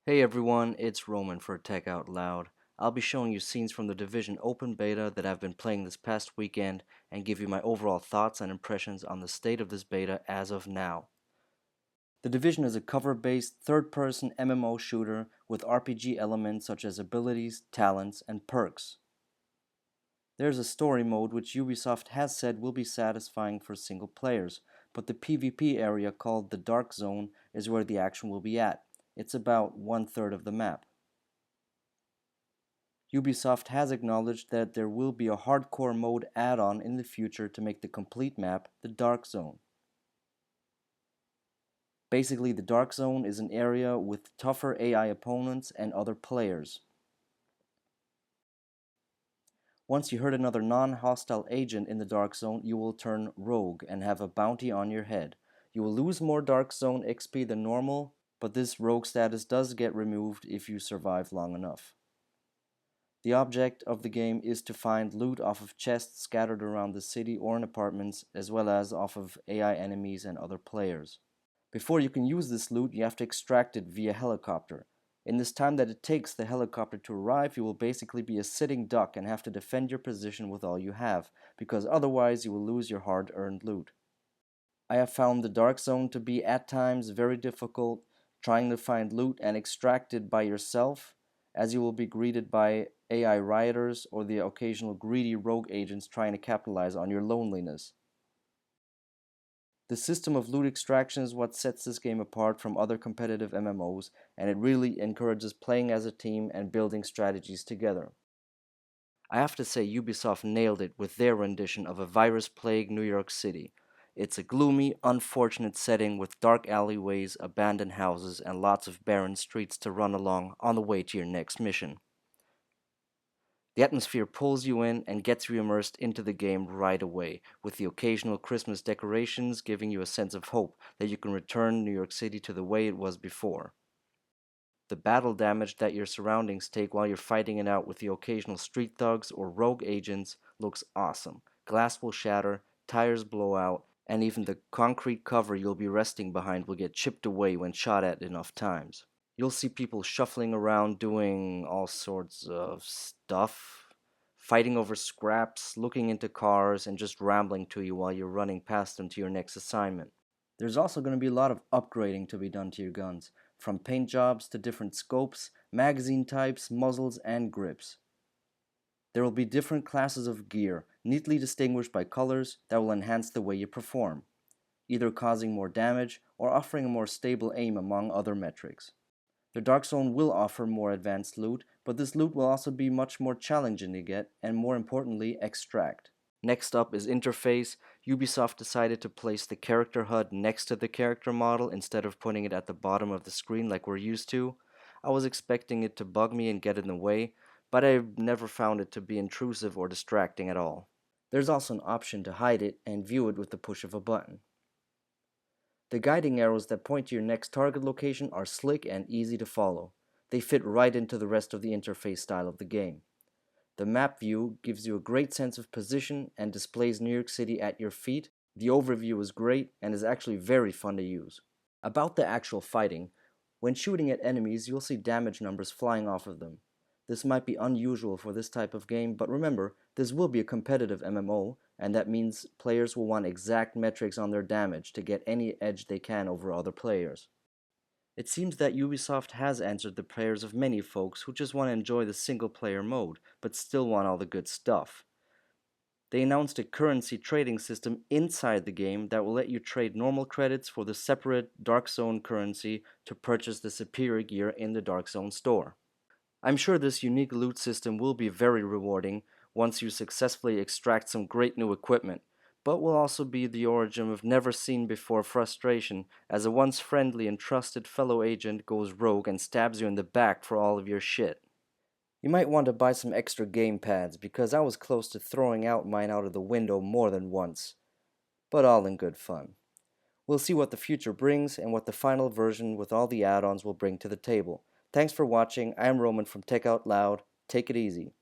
Hey everyone, it's Roman for Tech Out Loud. I'll be showing you scenes from the Division Open Beta that I've been playing this past weekend and give you my overall thoughts and impressions on the state of this beta as of now. The Division is a cover-based, third-person MMO shooter with RPG elements such as abilities, talents, and perks. There's a story mode which Ubisoft has said will be satisfying for single players, but the PvP area called the Dark Zone is where the action will be at. It's about 1/3 of the map. Ubisoft has acknowledged that there will be a hardcore mode add-on in the future to make the complete map the Dark Zone. Basically, the Dark Zone is an area with tougher AI opponents and other players. Once you hurt another non-hostile agent in the Dark Zone, you will turn rogue and have a bounty on your head. You will lose more Dark Zone XP than normal, but this rogue status does get removed if you survive long enough. The object of the game is to find loot off of chests scattered around the city or in apartments, as well as off of AI enemies and other players. Before you can use this loot, you have to extract it via helicopter. In this time that it takes the helicopter to arrive, you will basically be a sitting duck and have to defend your position with all you have, because otherwise you will lose your hard-earned loot. I have found the Dark Zone to be at times very difficult, trying to find loot and extract it by yourself, as you will be greeted by AI rioters or the occasional greedy rogue agents trying to capitalize on your loneliness. The system of loot extraction is what sets this game apart from other competitive MMOs, and it really encourages playing as a team and building strategies together. I have to say Ubisoft nailed it with their rendition of a virus-plagued New York City. It's a gloomy, unfortunate setting with dark alleyways, abandoned houses, and lots of barren streets to run along on the way to your next mission. The atmosphere pulls you in and gets you immersed into the game right away, with the occasional Christmas decorations giving you a sense of hope that you can return New York City to the way it was before. The battle damage that your surroundings take while you're fighting it out with the occasional street thugs or rogue agents looks awesome. Glass will shatter, tires blow out, and even the concrete cover you'll be resting behind will get chipped away when shot at enough times. You'll see people shuffling around doing all sorts of stuff, fighting over scraps, looking into cars, and just rambling to you while you're running past them to your next assignment. There's also going to be a lot of upgrading to be done to your guns, from paint jobs to different scopes, magazine types, muzzles, and grips. There will be different classes of gear, neatly distinguished by colors that will enhance the way you perform, either causing more damage or offering a more stable aim among other metrics. The Dark Zone will offer more advanced loot, but this loot will also be much more challenging to get and, more importantly, extract. Next up is interface. Ubisoft decided to place the character HUD next to the character model instead of putting it at the bottom of the screen like we're used to. I was expecting it to bug me and get in the way, but I've never found it to be intrusive or distracting at all. There's also an option to hide it and view it with the push of a button. The guiding arrows that point to your next target location are slick and easy to follow. They fit right into the rest of the interface style of the game. The map view gives you a great sense of position and displays New York City at your feet. The overview is great and is actually very fun to use. About the actual fighting, when shooting at enemies, you'll see damage numbers flying off of them. This might be unusual for this type of game, but remember, this will be a competitive MMO, and that means players will want exact metrics on their damage to get any edge they can over other players. It seems that Ubisoft has answered the prayers of many folks who just want to enjoy the single-player mode, but still want all the good stuff. They announced a currency trading system inside the game that will let you trade normal credits for the separate Dark Zone currency to purchase the superior gear in the Dark Zone store. I'm sure this unique loot system will be very rewarding once you successfully extract some great new equipment, but will also be the origin of never-seen-before frustration as a once friendly and trusted fellow agent goes rogue and stabs you in the back for all of your shit. You might want to buy some extra game pads because I was close to throwing out mine out of the window more than once, but all in good fun. We'll see what the future brings and what the final version with all the add-ons will bring to the table. Thanks for watching. I am Roman from Tech Out Loud. Take it easy.